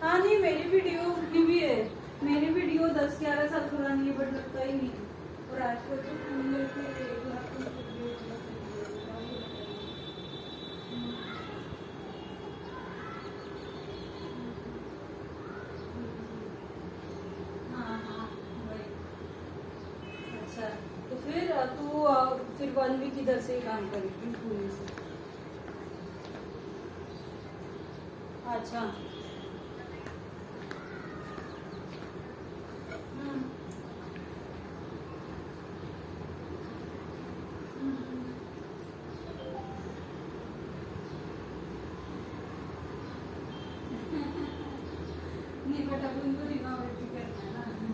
हाँ नहीं, मेरी वीडियो भी है। मेरी वीडियो 10-11 साल पुरानी है, बट लगता ही नहीं। और आजकल तो फोन लेके 1 लाख की वीडियो हाँ हाँ वही। अच्छा, तो फिर तू फिर 1 वीक इधर से ही काम करेगी पुणे से? अच्छा। हम्म, हम्म। नहीं बेटा, तुमको रिना